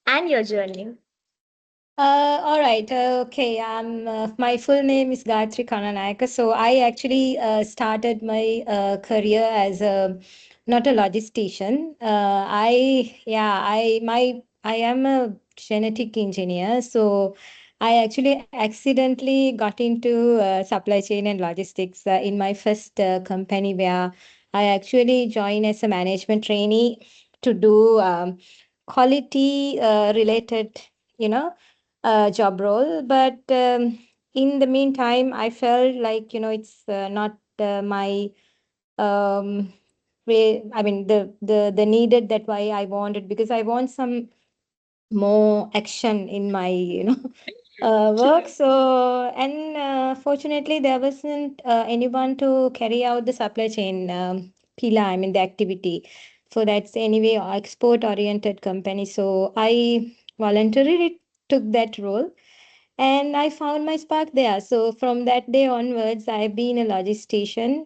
and your journey. All right. Okay. My full name is Gayathri Karunanayake. So I actually started my career as a not a logistician. I am a genetic engineer. So I actually accidentally got into supply chain and logistics in my first company where I actually joined as a management trainee to do quality related, you know job role. But in the meantime, I felt like, it's not my way. I mean, the needed that why I wanted, because I want some more action in my, work. True. So, and fortunately, there wasn't anyone to carry out the supply chain PILA, I mean, the activity. So that's anyway export oriented company. So I voluntarily took that role and I found my spark there. So from that day onwards, I've been a logistician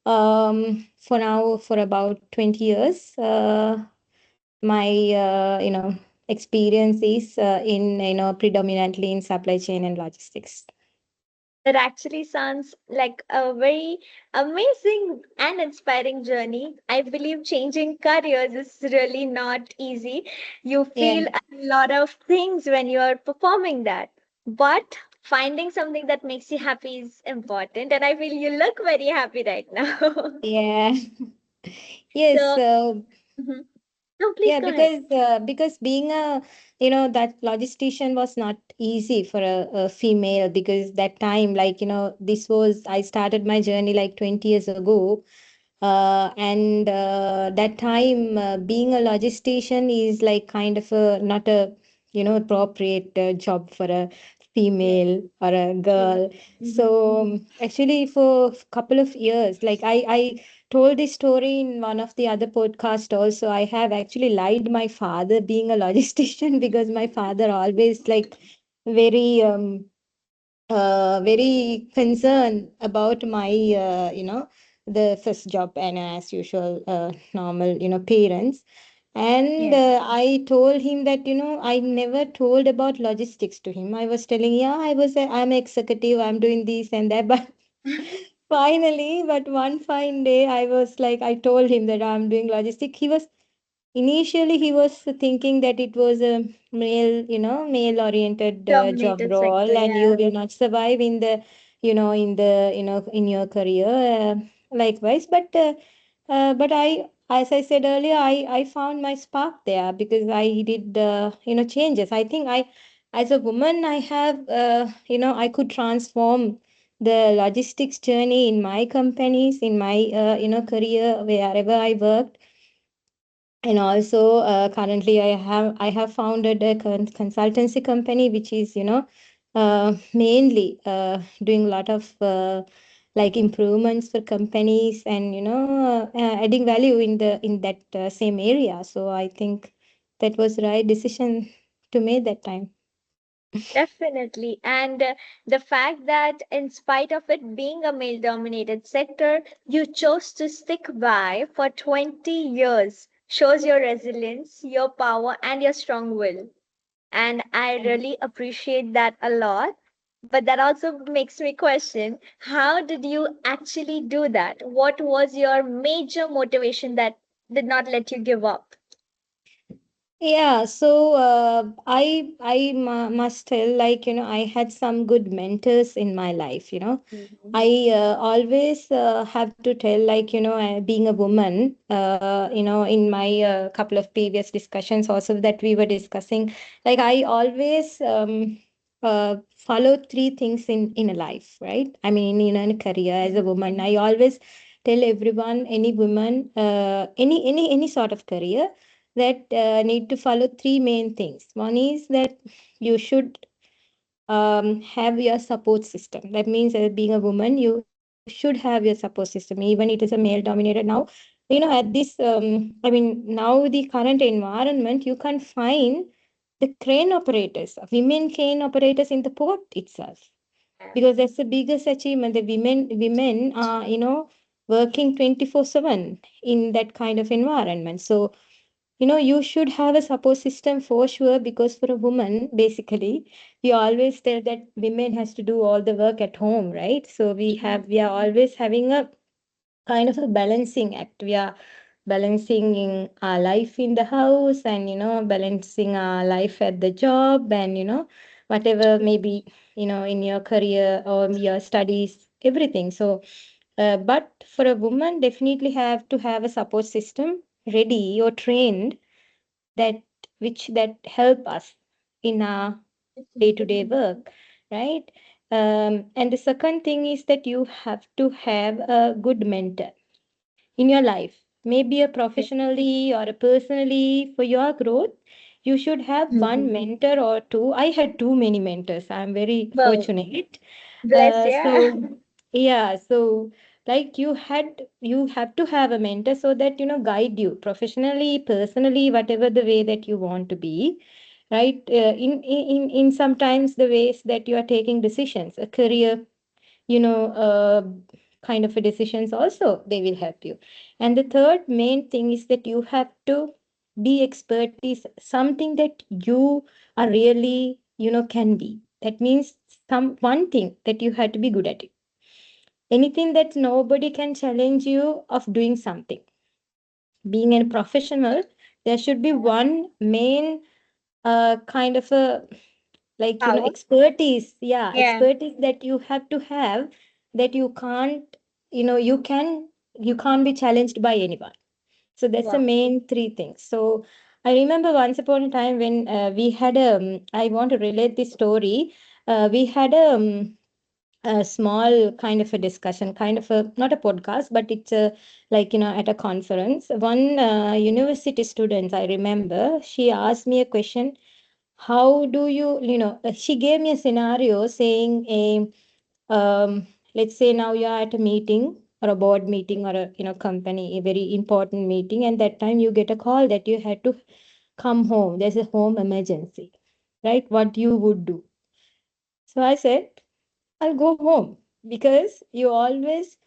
for now for about 20 years. My experience is in predominantly in supply chain and logistics. That actually sounds like a very amazing and inspiring journey. I believe changing careers is really not easy. You Yeah. feel a lot of things when you are performing that. But finding something that makes you happy is important. And I feel you look very happy right now. Yeah. Yes. So, mhm. No, please Yeah, go ahead. because being a that logistician was not easy for a female, because that time, like, this was I started my journey like 20 years ago. And that time, being a logistician is like kind of a not a appropriate job for a Yeah. female or a girl. So actually, for a couple of years, like I told this story in one of the other podcast also. I have actually lied my father being a logistician because my father always like very very concerned about my the first job, and as usual normal parents. And Yeah. I told him that I never told about logistics to him. I was telling, yeah, I'm executive, I'm doing this and that. But finally, but one fine day, I was like, I told him that I'm doing logistics. Initially, he was thinking that it was a male-oriented job Dominated sector. role, and you Yeah. will not survive in the, in your career. Likewise, but as I said earlier, I found my spark there because I did, changes. I think as a woman, I have, I could transform the logistics journey in my companies, in my, career, wherever I worked. And also currently I have founded a consultancy company which is mainly doing a lot of like improvements for companies, and adding value in that same area. So I think that was the right decision to make that time. Definitely. And the fact that, in spite of it being a male dominated sector, you chose to stick by for 20 years shows your resilience, your power, and your strong will. And I really appreciate that a lot. But that also makes me question, how did you actually do that? What was your major motivation that did not let you give up? Yeah, so must tell, like, I had some good mentors in my life. I always have to tell, like, being a woman, in my couple of previous discussions also that we were discussing, like, I always follow three things in a life, right? I mean, in a career as a woman, I always tell everyone, any woman, any sort of career, that need to follow three main things. One is that you should have your support system. That means, being a woman, you should have your support system, even it is a male dominated now. At this, I mean, now the current environment, you can find the crane operators, women crane operators in the port itself, because that's the biggest achievement. The women are, working 24/7 in that kind of environment. So You should have a support system for sure, because for a woman, basically, we always tell that women has to do all the work at home, right? So we are always having a kind of a balancing act. We are balancing in our life in the house, and balancing our life at the job, and whatever maybe in your career or your studies, everything. So but for a woman, definitely have to have a support system ready or trained, that that help us in our day-to-day work, right? And the second thing is that you have to have a good mentor in your life, maybe a professionally or a personally, for your growth. You should have one mentor or two. I had too many mentors. I'm very Wow. fortunate. Bless, yeah. So yeah, so like you have to have a mentor, so that guide you professionally, personally, whatever the way that you want to be, right? In sometimes the ways that you are taking decisions, a career, you know uh, kind of a decisions also, they will help you. And the third main thing is that you have to be expertise, something that you are really can be. That means some one thing that you have to be good at it. Anything that nobody can challenge you of doing something. Being a professional, there should be one main kind of a, like Power. expertise, yeah, Yeah. expertise that you have to have, that you can't, you can't be challenged by anyone. So that's the Wow. main three things. So I remember once upon a time when we had I want to relate this story. We had a small kind of a discussion, kind of a, not a podcast, but it's a, like at a conference. One university student, I remember, she asked me a question. How do she gave me a scenario saying let's say now you're at a meeting, or a board meeting, or a company, a very important meeting, and that time you get a call that you had to come home, there's a home emergency, right? What you would do? So I said, I'll go home, because you always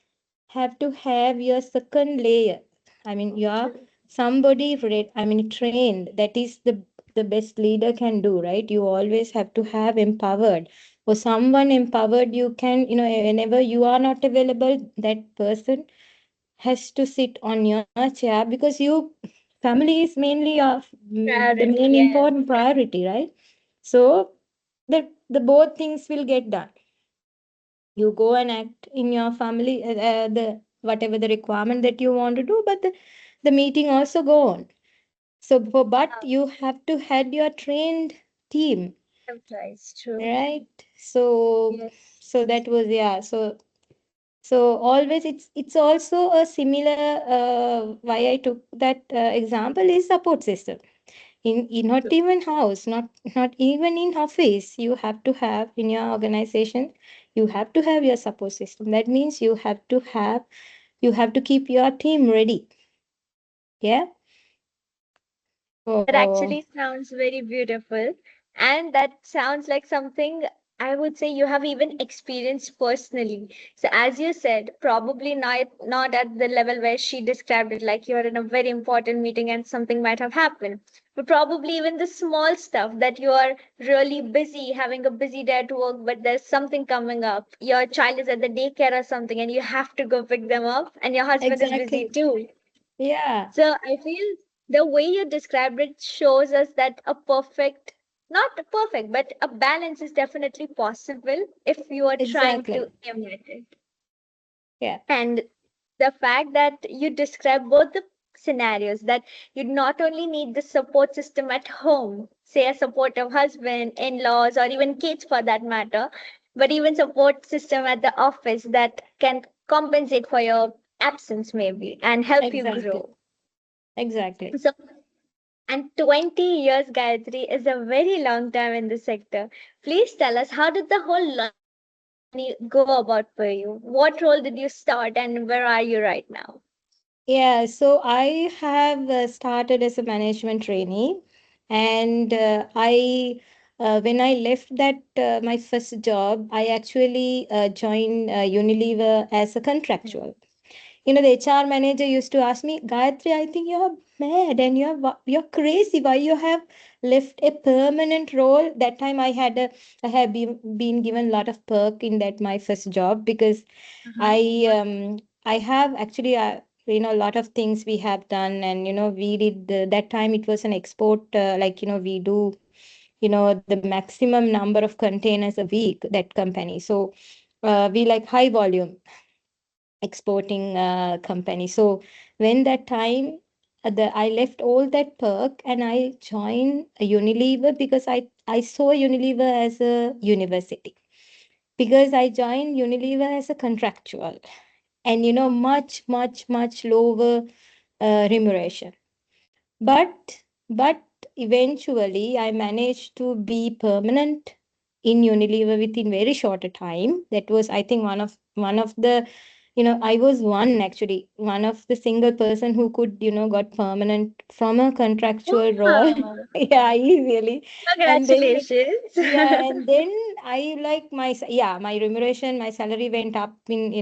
have to have your second layer. I mean, you are somebody trained. That is the best leader can do, right? You always have to have empowered, or someone empowered. You can, whenever you are not available, that person has to sit on your chair, because you family is mainly of the Priority, main yeah. important priority, right? So the both things will get done. You go and act in your family, the whatever the requirement that you want to do, but the meeting also go on. So but Wow. you have to had your trained team, Employees, true. right? So Yes. so that was, yeah. So always it's also a similar, why I took that example is support system. In not even house, not even in office, you have to have in your organization, you have to have your support system. That means you have to keep your team ready. Yeah. That So actually sounds very beautiful. And that sounds like something I would say you have even experienced personally. So as you said, probably not at the level where she described it, like you're in a very important meeting and something might have happened. But probably even the small stuff that you are really busy, having a busy day at work, but there's something coming up. Your child is at the daycare or something, and you have to go pick them up, and your husband is busy exactly. too. Yeah, So I feel the way you described it shows us that a perfect, not perfect, but a balance is definitely possible if you are trying exactly. to aim at it. Yeah, And the fact that you describe both the scenarios, that you not only need the support system at home, say a supportive husband, in-laws, or even kids for that matter, but even support system at the office that can compensate for your absence maybe and help you exactly. grow. Exactly. So, and 20 years, Gayatri, is a very long time in the sector. Please tell us, how did the whole learning journey go about for you? What role did you start and where are you right now? Yeah, so I have started as a management trainee, and when I left that my first job, I actually joined Unilever as a contractual. The HR manager used to ask me, Gayatri, I think you're mad and you're crazy. Why you have left a permanent role? That time I have been given a lot of perk in that my first job, because Uh-huh. I have actually a lot of things we have done, and we did that time it was an export, like we do the maximum number of containers a week, that company. So we like high volume exporting company. So when that time I left all that perk and I joined Unilever, because I saw Unilever as a university, because I joined Unilever as a contractual, and much lower remuneration. But eventually I managed to be permanent in Unilever within very short a time. That was, I think, one of the, I was one of the single person who could, got permanent from a contractual role. Wow. Yeah, easily. And then Congratulations. yeah, and then I like my remuneration, my salary went up in,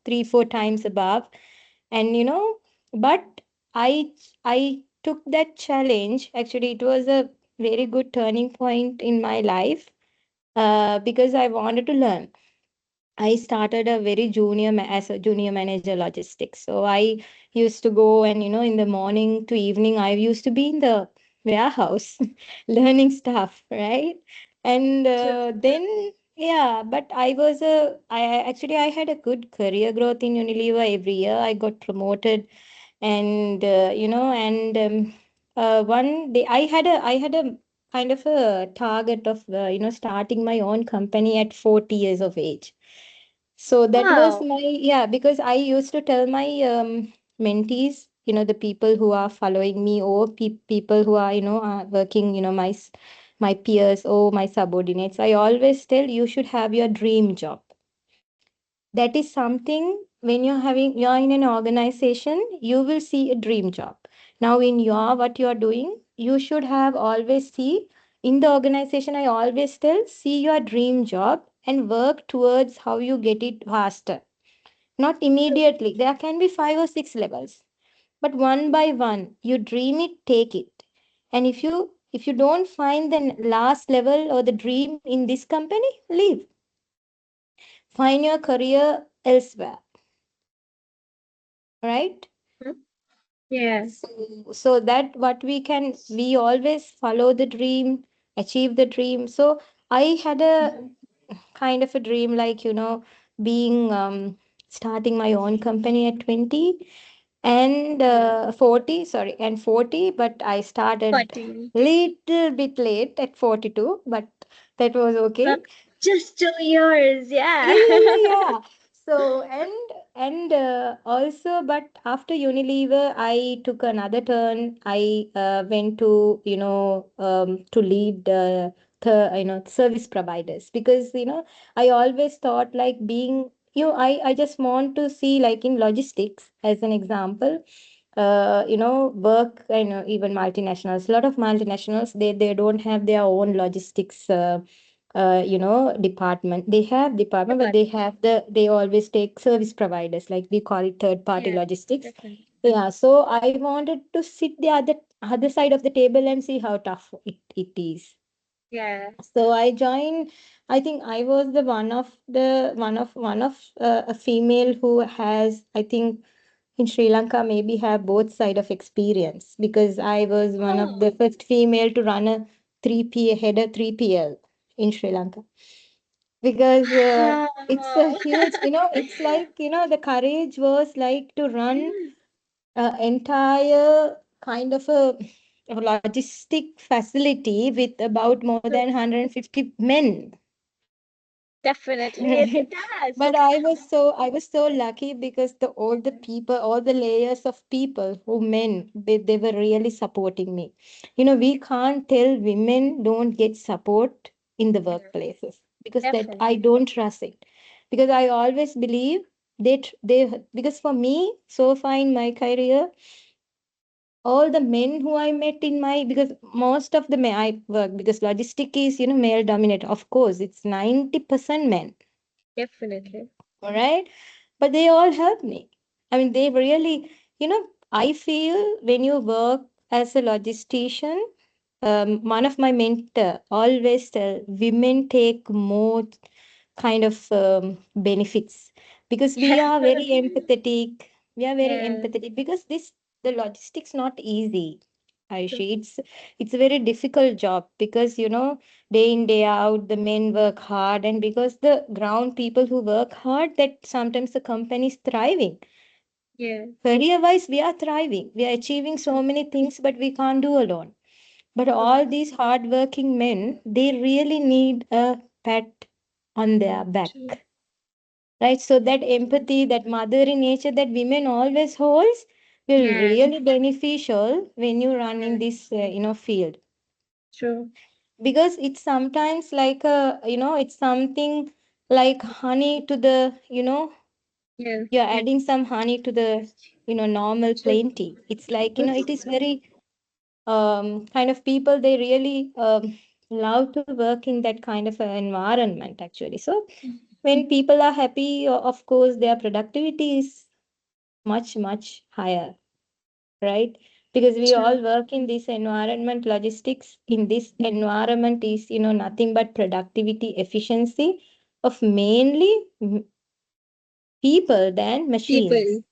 3-4 times above. And but I took that challenge. Actually, it was a very good turning point in my life, because I wanted to learn. I started a very as a junior manager logistics. So I used to go, and in the morning to evening I used to be in the warehouse learning stuff, right? And True. then yeah, but I had a good career growth in Unilever. Every year I got promoted, and one day I had a kind of a target of starting my own company at 40 years of age. So that was Wow. my, yeah, because I used to tell my mentees, the people who are following me, or people who are, working, my peers or my subordinates. I always tell, you should have your dream job. That is something, when you're in an organization, you will see a dream job. Now in what you're doing, you should have always see in the organization. I always tell, see your dream job and work towards how you get it faster. Not immediately. There can be 5 or 6 levels, but one by one, you dream it, take it. And if you don't find the last level or the dream in this company, leave. Find your career elsewhere, right? Mhm. Yeah. So that what we always follow the dream, achieve the dream. So I had a Mhm. kind of a dream, like being starting my own company at 20 and 40, sorry, and 40, but I started 14. little bit late at 42, but that was Uh, okay. just 2 years. Yeah, Yeah. yeah, yeah, yeah. So, and also, but after Unilever, I took another turn. I went to, to lead the, service providers, because, I always thought like being, I just want to see, like in logistics, as an example, work, even multinationals, a lot of multinationals, they don't have their own logistics, department. They have department, but Department. they always take service providers, like we call it third party Yeah. logistics. Definitely. Yeah, so I wanted to sit the other side of the table and see how tough it is. Yeah. So I joined. I think I was the one of a female who has, I think, in Sri Lanka maybe have both side of experience, because I was one of the Oh. first female to run a 3P head a 3PL in Sri Lanka, because it's a huge, it's like, the courage was like to run Mm. entire kind of a logistic facility with about more than 150 men. Definitely. It Right. does. But I was so lucky, because all the people, all the layers of people who men, they were really supporting me. We can't tell women don't get support in the Yeah. workplaces, because that I Definitely. don't trust it. Because I always believe because for me, so far in my career, all the men who I met in my, because most of the men I work, because logistic is, male dominated. Of course, it's 90% men. Definitely. All right. But they all helped me. I mean, they really, I feel when you work as a logistician, one of my mentor always tell women take more kind of benefits because we are very empathetic. We are very Yeah. empathetic because the logistics not easy. True. Aishi, it's a very difficult job because day in day out the men work hard, and because the ground people who work hard, that sometimes the company is thriving. Yeah. Career wise, we are thriving. We are achieving so many things, but we can't do alone. But True. all these hardworking men, they really need a pat on their True. back, right? So that empathy, that motherly nature that women always holds, will Yeah. really beneficial when you run in Yeah. this, field. True. Because it's sometimes like it's something like honey to the, Yeah. you're adding some honey to the, normal True. plain tea. It's like, it is very kind of people, they really love to work in that kind of environment actually. So when people are happy, of course their productivity is much much higher, right? Because we True. all work in this environment, logistics in this environment is nothing but productivity, efficiency of mainly people than machines, People.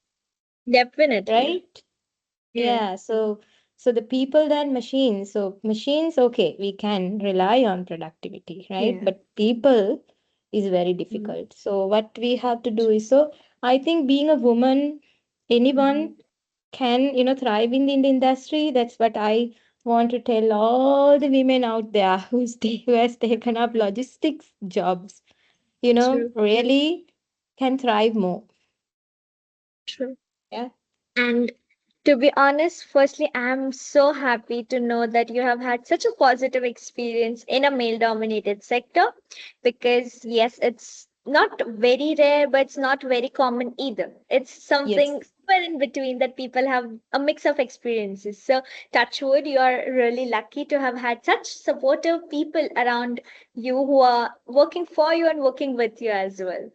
Definitely. right? Yeah. Yeah, so the people than machines. So machines, okay, we can rely on productivity, right? Yeah. But people is very Mm. difficult. So what we have to do is, so I think being a woman, anyone can, thrive in the industry. That's what I want to tell all the women out there who has taken up logistics jobs, True. really can thrive more. True. Yeah. And to be honest, firstly, I'm so happy to know that you have had such a positive experience in a male dominated sector because, yes, it's not very rare, but it's not very common either. It's Yes. something somewhere in between that people have a mix of experiences. So, touch wood, you are really lucky to have had such supportive people around you who are working for you and working with you as well.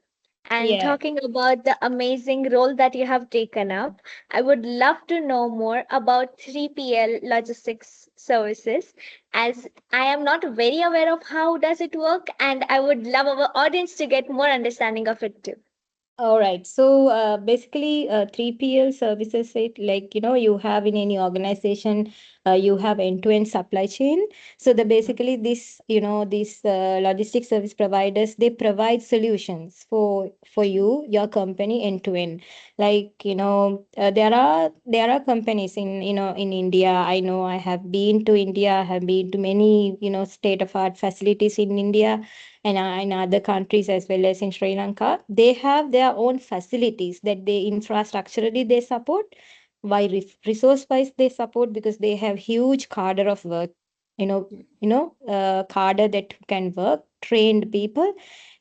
And Yeah. talking about the amazing role that you have taken up, I would love to know more about 3PL logistics services as I am not very aware of how does it work and I would love our audience to get more understanding of it too. All right. So basically, 3PL services, it like you have in any organization, you have end-to-end supply chain. So the basically this these logistics service providers, they provide solutions for you, your company, end-to-end. Like there are companies in in India. I know I have been to India. I have been to many state of art facilities in India and in other countries as well as in Sri Lanka. They have their own facilities that they infrastructurally they support. Why resource wise they support because they have huge cadre of work, cadre that can work, trained people,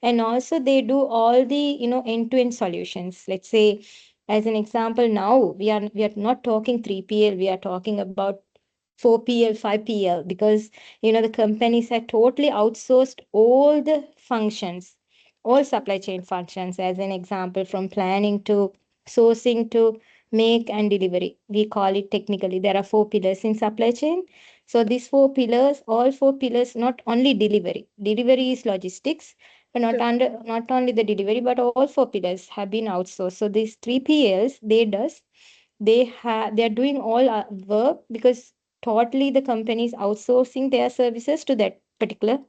and also they do all the end to end solutions. Let's say, as an example, now we are not talking 3PL, we are talking about 4PL, 5PL, because the companies have totally outsourced all the functions, all supply chain functions, as an example, from planning to sourcing to make and delivery. We call it technically. There are four pillars in supply chain. So these four pillars, all four pillars, not only delivery. Delivery is logistics, but not only the delivery, but all four pillars have been outsourced. So these three PLs, they are doing all work because totally the company is outsourcing their services to that particular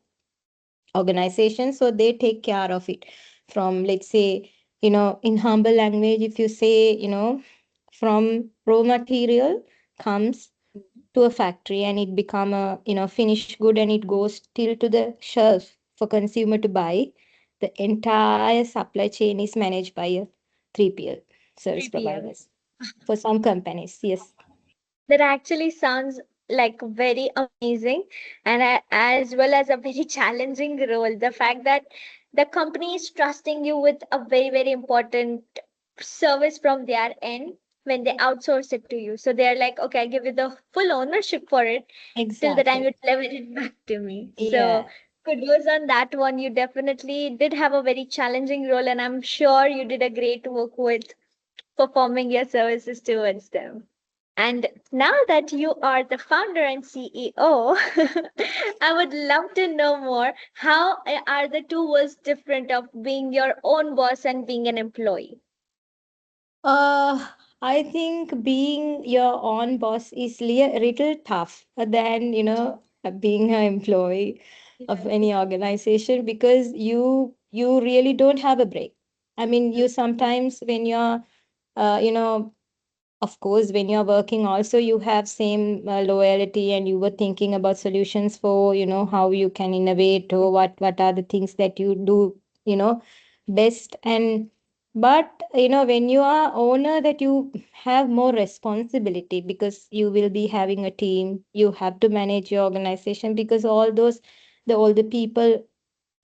organization, so they take care of it. From, let's say, in humble language, if you say, from raw material comes to a factory and it become a finished good and it goes till to the shelf for consumer to buy, the entire supply chain is managed by a 3PL service 3PL. providers for some companies. Yes. That actually sounds like very amazing and as well as a very challenging role. The fact that the company is trusting you with a very, very important service from their end when they outsource it to you. So they're like, okay, I give you the full ownership for it till the time Exactly. you deliver it back to me. So Yeah. kudos on that one. You definitely did have a very challenging role, and I'm sure you did a great work with performing your services towards them. And now that you are the founder and CEO, I would love to know more. How are the two worlds different of being your own boss and being an employee? Uh, I think being your own boss is a little tough than, being an employee of Yeah. any organization because you really don't have a break. I mean, you sometimes when you're, you know, of course, when you're working, also you have same loyalty, and you were thinking about solutions for, how you can innovate or what are the things that you do, best. And but when you are owner, that you have more responsibility because you will be having a team. You have to manage your organization because all the people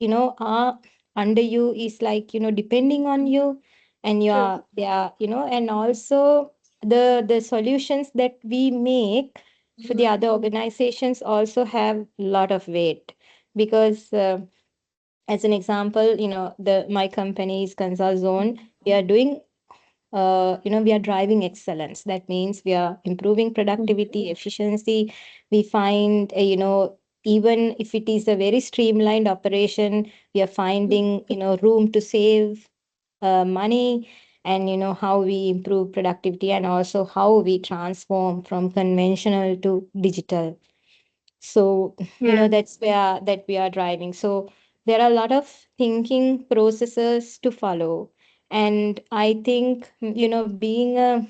are under you is like depending on you, and True. yeah, and also the solutions that we make for the other organizations also have a lot of weight because as an example, the my company is Consultszone. We are doing we are driving excellence. That means we are improving productivity, efficiency. We find, even if it is a very streamlined operation, we are finding, room to save money, and, how we improve productivity, and also how we transform from conventional to digital. So, Yeah. that we are driving. So there are a lot of thinking processes to follow. And I think, being a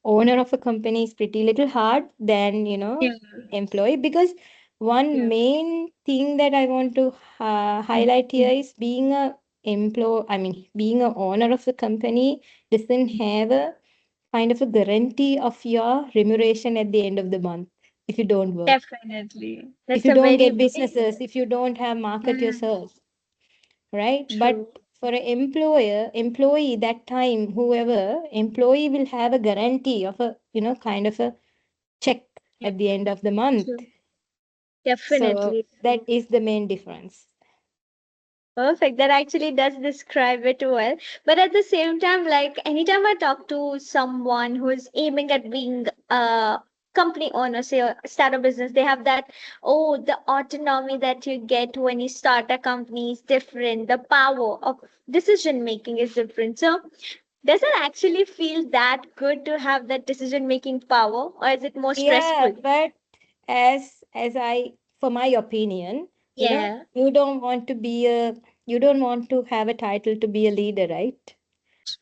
owner of a company is pretty little hard than, Yeah. employee, because one Yeah. main thing that I want to highlight here is being a being a owner of the company doesn't have a kind of a guarantee of your remuneration at the end of the month if you don't work, Definitely. if That's you a don't very get big. businesses, if you don't have market Mm, yourself, right? true. But for an employee, that time, whoever employee will have a guarantee of a, kind of a check Yeah. at the end of the month. True. So Definitely. that is the main difference. Perfect. That actually does describe it well. But at the same time, like anytime I talk to someone who is aiming at being a company owner, say a start a business, they have that, oh, the autonomy that you get when you start a company is different. The power of decision making is different. So does it actually feel that good to have that decision making power, or is it more Yeah, stressful? but as I, for my opinion, Yeah, you don't want to have a title to be a leader, right?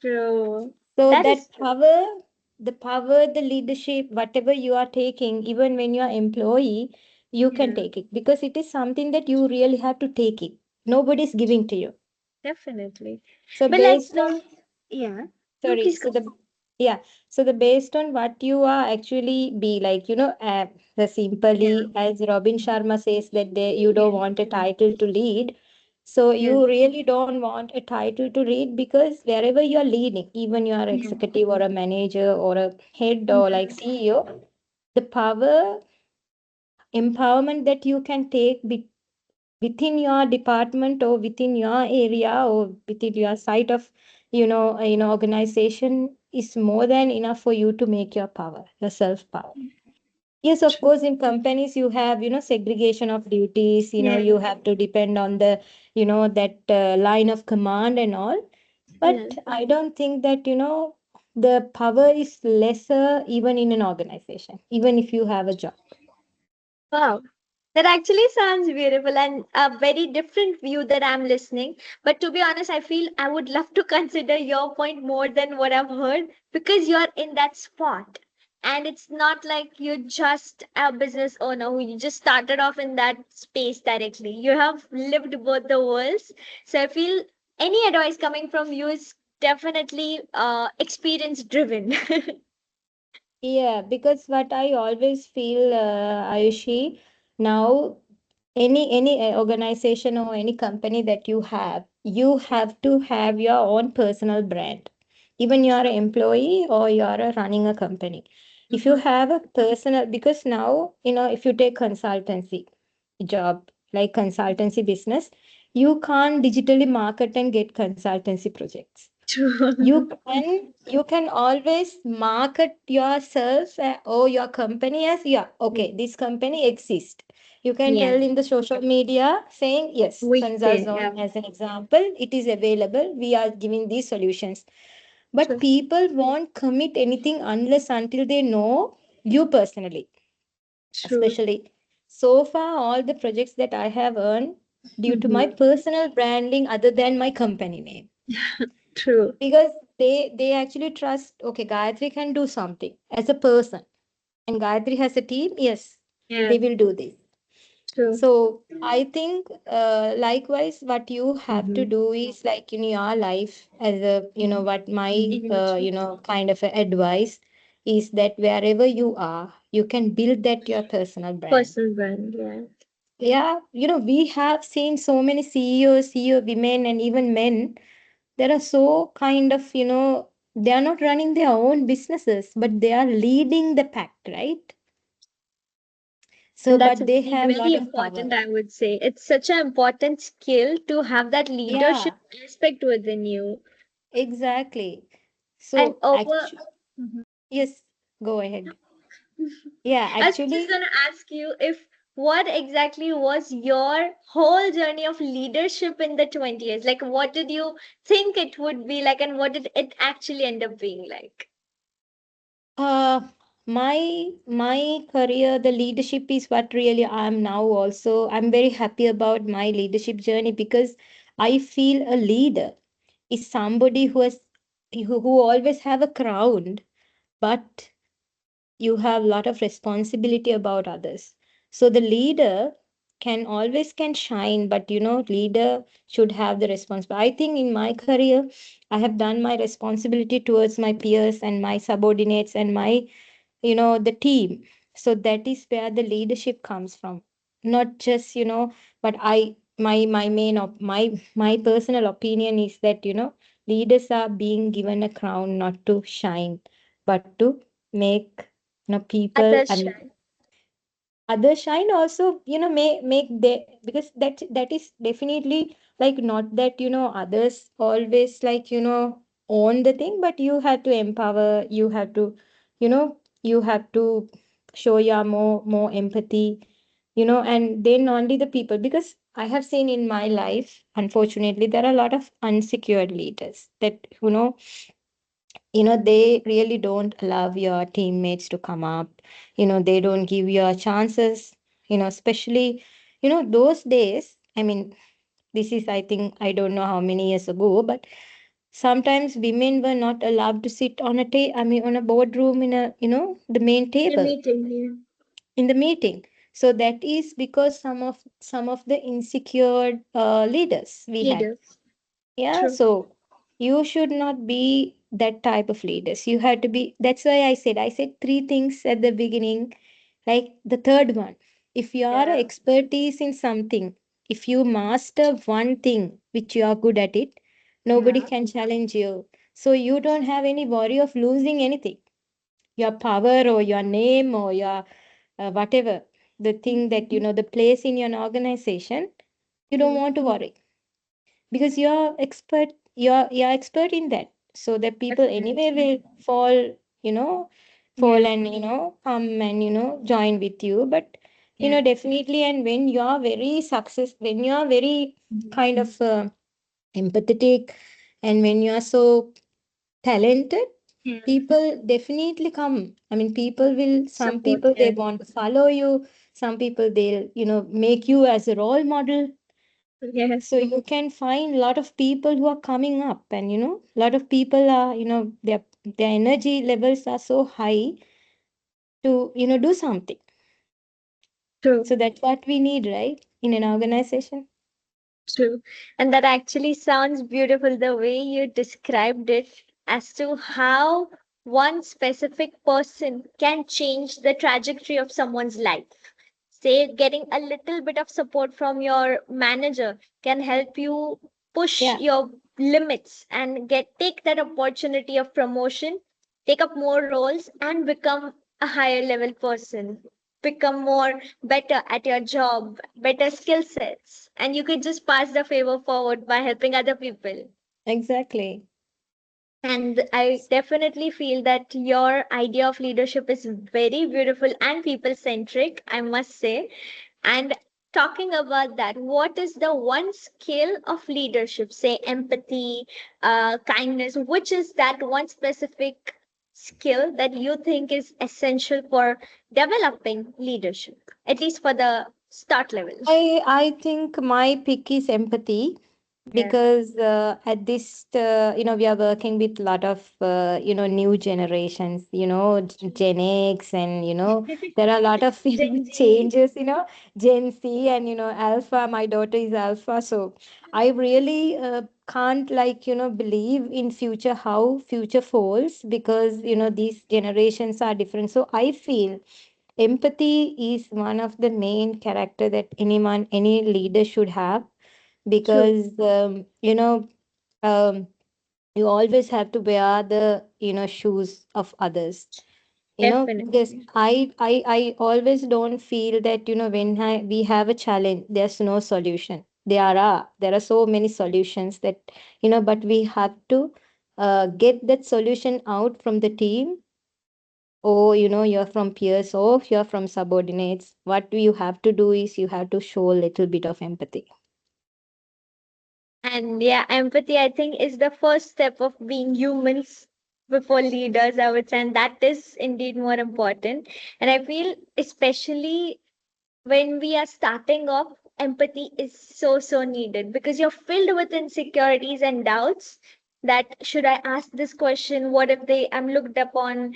true. So That that is true. power, the leadership, whatever you are taking, even when you are employee, you can Yeah, take it because it is something that you really have to take it. Nobody's giving to you. definitely. So But like, based on, yeah. No, sorry, please so go. yeah, so the based on what you are actually be like, the Yeah. simply as Robin Sharma says that you don't Yeah. want a title to lead. So Yeah. you really don't want a title to lead because wherever you're leading, even you are Yeah. executive or a manager or a head or like Mhm. CEO, the power empowerment that you can take within your department or within your area or within your site of organization is more than enough for you to make your power, your self power. Yes, of True. course, in companies you have segregation of duties, Yeah. you have to depend on the that line of command and all, Yeah. but I don't think that the power is lesser even in an organization, even if you have a job. Wow. That actually sounds beautiful and a very different view that I'm listening. But to be honest, I feel I would love to consider your point more than what I've heard because you're in that spot. And it's not like you're just a business owner who you just started off in that space directly. You have lived both the worlds. So I feel any advice coming from you is definitely experience driven. Yeah, because what I always feel, Ayushi, now any organization or any company that you have to have your own personal brand. Even you are an employee or you are running a company. If you Mhm. have a personal, because now, if you take consultancy job, like consultancy business, you can't digitally market and get consultancy projects. True. You can always market yourself or your company as, yeah, okay, this company exists. You can Yeah, tell in the social media saying, yes, we can. Consultszone Yeah, as an example, it is available. We are giving these solutions. But true. people won't commit anything unless until they know you personally. True. Especially so far, all the projects that I have earned due to my Mhm. personal branding other than my company name, True. because they actually trust, okay, Gayatri can do something as a person, and Gayatri has a team, yes, Yeah, they will do this. true. So I think likewise what you have to Mm-hmm. do is like in your life, as a what my Individual. kind of a advice is that wherever you are, you can build that your personal brand. Personal brand. Yeah. Yeah, we have seen so many CEOs, CEO women, and even men. There are so kind of, they are not running their own businesses, but they are leading the pack, right? So, And that's but they have a very lot of power. important, I would say. It's such an important skill to have that leadership Yeah, aspect within you. exactly. And So, over, actually, Mhm. yes, go ahead. Yeah, I was just actually, gonna ask you if what exactly was your whole journey of leadership in the 20s? Like, what did you think it would be like, and what did it actually end up being like? uh, my career, the leadership is what really I'm now also. I'm very happy about my leadership journey because I feel a leader is somebody who always have a crown, but you have a lot of responsibility about others. So the leader can shine, but leader should have the responsibility. I think in my career, I have done my responsibility towards my peers and my subordinates and my the team. So that is where the leadership comes from, not just but my main my personal opinion is that leaders are being given a crown not to shine, but to make people, Others I mean, shine. others shine also, make they, because that is definitely like, not that others always like own the thing, but you have to empower, you have to you have to show your more empathy, and then only the people, because I have seen in my life, unfortunately, there are a lot of unsecured leaders that they really don't allow your teammates to come up, they don't give you chances, especially those days, I mean, this is, I think, I don't know how many years ago, but sometimes women were not allowed to sit on I mean, on a boardroom, in a the main In a table meeting, yeah. in the meeting. So that is because some of the insecure leaders we had. Leaders. Yeah, True. so you should not be that type of leaders. You have to be. That's why I said three things at the beginning. Like the third one, if you are Yeah. expertise in something, if you master one thing which you are good at it, nobody Yeah. can challenge you. So you don't have any worry of losing anything. Your power or your name or your whatever, the thing that the place in your organization, you don't Mm. want to worry because you're expert in that, so that people anyway Definitely. will you know fall Yeah. and come and join with you. But Yeah. definitely, and when you're very when you're very Mhm. kind of empathetic, and when you're so talented, Yeah. people definitely come. I mean, people will, some Support. people they Yeah. want to follow you, some people they'll make you as a role model. Yeah. So you can find a lot of people who are coming up, and a lot of people are, their energy levels are so high to do something. True. So that's what we need, right, in an organization. True. And that actually sounds beautiful the way you described it as to how one specific person can change the trajectory of someone's life. Say, getting a little bit of support from your manager can help you push Yeah, your limits and take that opportunity of promotion, take up more roles, and become a higher level person, become more better at your job, better skill sets, and you could just pass the favor forward by helping other people. exactly. And I definitely feel that your idea of leadership is very beautiful and people centric, I must say. And talking about that, what is the one skill of leadership? Say empathy, kindness. Which is that one specific skill that you think is essential for developing leadership, at least for the start level? I think my pick is empathy, Yeah. because at this we are working with a lot of new generations, Gen X, and there are a lot of Gen Z. changes, Gen Z, and Alpha. My daughter is Alpha, so I really can't, like, believe in future, how future falls, because these generations are different. So I feel empathy is one of the main character that any leader should have, True. because um, you always have to wear the shoes of others, because Definitely. I always don't feel that when we have a challenge, there's no solution. There are so many solutions that but we have to get that solution out from the team, or you're from peers, or you're from subordinates. What you have to do is you have to show a little bit of empathy. And yeah, empathy, I think, is the first step of being humans before leaders, I would say. And that is indeed more important. And I feel, especially when we are starting off, empathy is so, so needed because you're filled with insecurities and doubts that should I ask this question? What if I'm looked upon?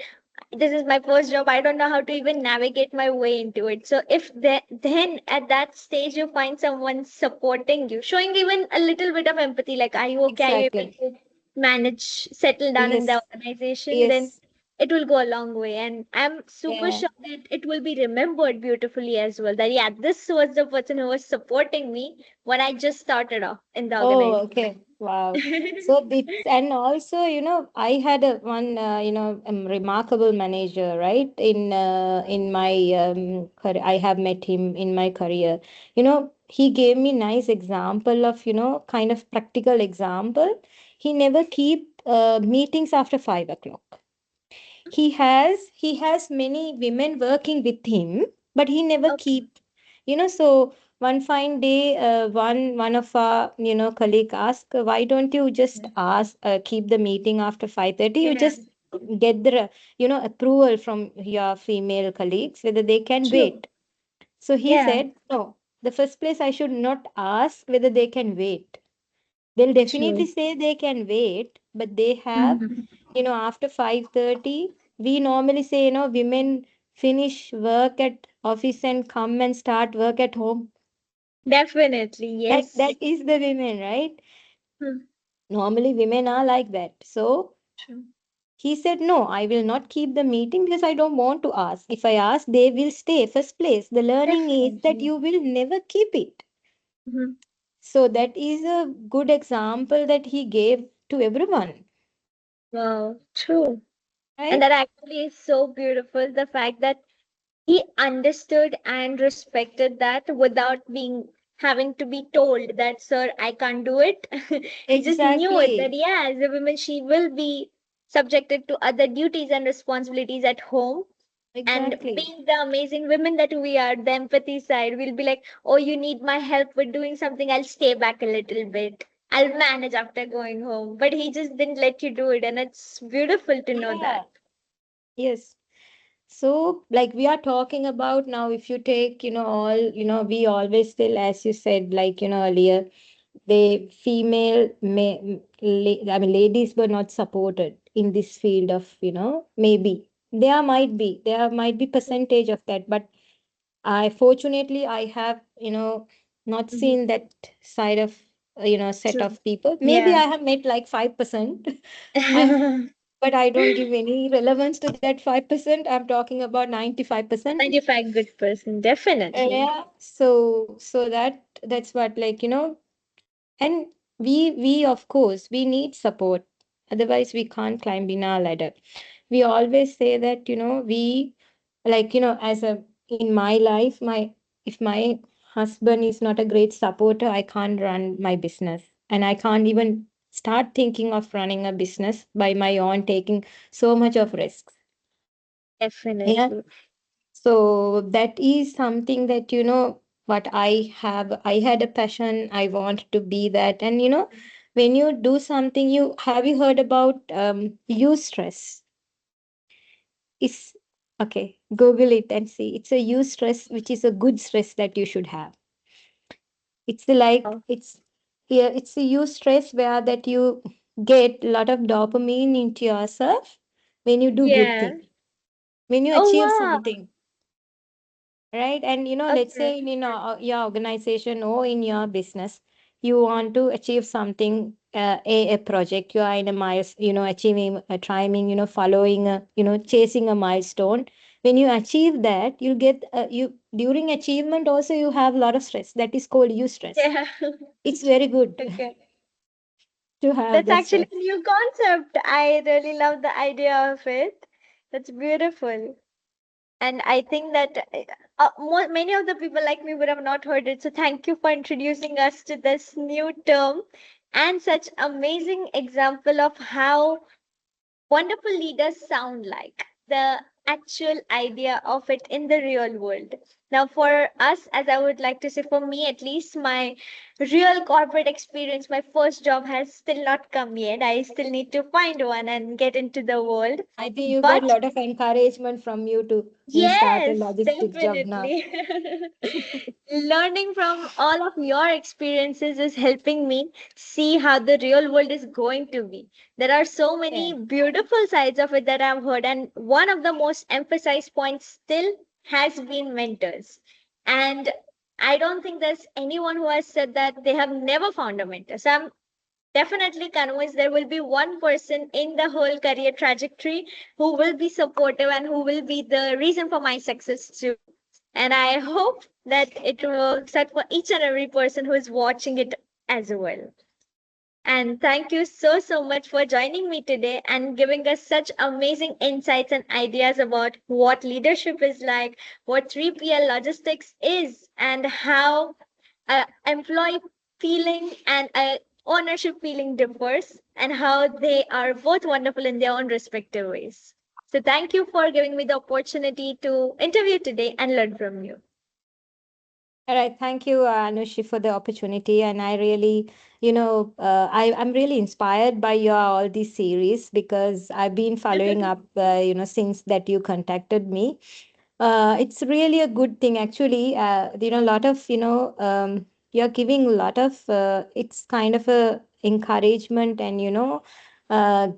This is my first job. I don't know how to even navigate my way into it. So if then at that stage you find someone supporting you, showing even a little bit of empathy, like are you okay, are you able Exactly. to manage, settle down in the Yes. organization, then Yes. it will go a long way. And I'm super Yeah. sure that it will be remembered beautifully as well, that yeah, this was the person who was supporting me when I just started off in the Oh, organization. okay. Wow. So it's, and also, I had a one, remarkable manager, right? In my career, I have met him in my career. He gave me nice example of, kind of practical example. He never keep meetings after 5 o'clock. He has many women working with him, but he never Okay. keep, so one fine day, one of our colleague asked, why don't you just ask, keep the meeting after 5:30? You Yeah, just get the approval from your female colleagues whether they can true. wait. So he Yeah, said, no, the first place I should not ask whether they can wait. They'll definitely true. say they can wait, but they have, Mhm. after 5:30, we normally say, women finish work at office and come and start work at home. Definitely, That yes. is the women, right? Hmm. Normally women are like that. So True. he said, no, I will not keep the meeting because I don't want to ask. If I ask, they will stay. First place, the learning is that Definitely. you will never keep it. Mhm. So that is a good example that he gave to everyone, Wow, true. And right? that actually is so beautiful. The fact that he understood and respected that without being having to be told that, sir, I can't do it. He just knew it that, Exactly. yeah, as a woman, she will be subjected to other duties and responsibilities at home. And Exactly. being the amazing women that we are, the empathy side, we'll be like, oh, you need my help with doing something, I'll stay back a little bit, I'll manage after going home. But he just didn't let you do it, and it's beautiful to know that. Yeah. Yes. So, like we are talking about now, if you take, all, we always still, as you said, like, earlier, the I mean, ladies were not supported in this field of, maybe there might be percentage of that, but fortunately, I have, not Mhm. seen that side of, set True. of people. Maybe Yeah. I have met like 5%. I'm, but I don't give any relevance to that 5%. I'm talking about 95%. 95 good person, definitely. Yeah. So that's what, like, and we of course we need support. Otherwise, we can't climb in our ladder. We always say that, we, like, as a in my life, if my husband is not a great supporter, I can't run my business, and I can't even start thinking of running a business by my own, taking so much of risks. Yeah. Definitely. So that is something that, what I had a passion, I want to be that. And, when you do something, have you heard about use stress? Is okay, Google it and see. It's a use stress, which is a good stress that you should have. It's like Wow. it's yeah, it's a use stress where that you get a lot of dopamine into yourself when you do good Yeah. thing, when you Oh, achieve wow. something, right? And let's Okay. say in your organization or in your business, you want to achieve something, a project. You are in a miles, achieving a timing, following a, chasing a milestone. When you achieve that, you'll get you during achievement also you have a lot of stress. That is called use stress. Yeah. It's very good Okay. to have That's the actually stress. a new concept. I really love the idea of it. That's beautiful. And I think that many of the people like me would have not heard it. So thank you for introducing us to this new term and such amazing example of how wonderful leaders sound like, the actual idea of it in the real world. Now, for us, as I would like to say, for me at least, my real corporate experience, my first job has still not come yet. I still need to find one and get into the world. I think you got a But lot of encouragement from you to start a yes, logistics job now. definitely. Learning from all of your experiences is helping me see how the real world is going to be. There are so Yeah. many beautiful sides of it that I've heard, and one of the most emphasized points still has been mentors. And I don't think there's anyone who has said that they have never found a mentor. So I'm definitely convinced there will be one person in the whole career trajectory who will be supportive and who will be the reason for my success too. And I hope that it works out for each and every person who is watching it as well. And thank you so much for joining me today and giving us such amazing insights and ideas about what leadership is like, what 3PL logistics is, and how employee feeling and ownership feeling differs, and how they are both wonderful in their own respective ways. So, thank you for giving me the opportunity to interview today and learn from you. All right, thank you, Anushi, for the opportunity. And I really, I'm really inspired by your all these series because I've been following up, since that you contacted me. It's really a good thing, actually. A lot of, you're giving a lot of, it's kind of a encouragement and,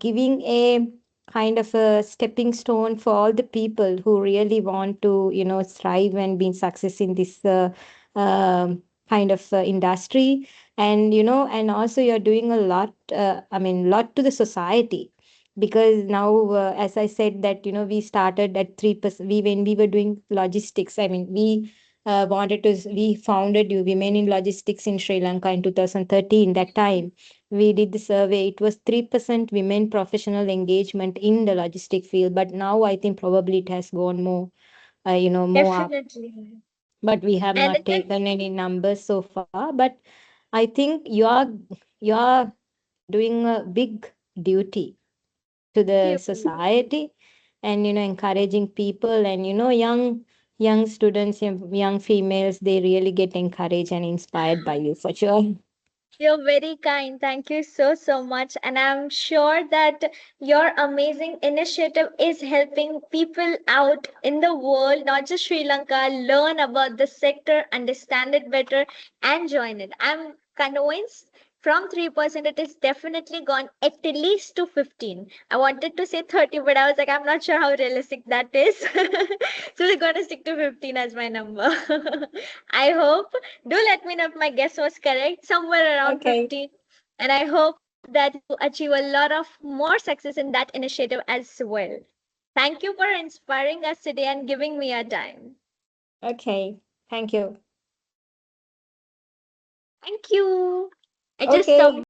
giving a kind of a stepping stone for all the people who really want to, thrive and be success in this kind of industry. And and also you're doing a lot, lot to the society, because now, as I said that we started at 3%. We When we were doing logistics, we founded you Women in Logistics in Sri Lanka in 2013. That time we did the survey, it was 3% women professional engagement in the logistic field, but now I think probably it has gone more, more up. Definitely. But we have And not it is taken any numbers so far. But I think you are doing a big duty to the you. society, and encouraging people, and young students, young females, they really get encouraged and inspired by you for sure. You're very kind. Thank you so much. And I'm sure that your amazing initiative is helping people out in the world, not just Sri Lanka, learn about the sector, understand it better, and join it. I'm convinced from 3% it is definitely gone at least to 15. I wanted to say 30, but I was like, I'm not sure how realistic that is. So we're going to stick to 15 as my number. I hope, do let me know if my guess was correct, somewhere around Okay. 15. And I hope that you achieve a lot of more success in that initiative as well. Thank you for inspiring us today and giving me your time. Okay, thank you. Thank you. I just Okay, submitted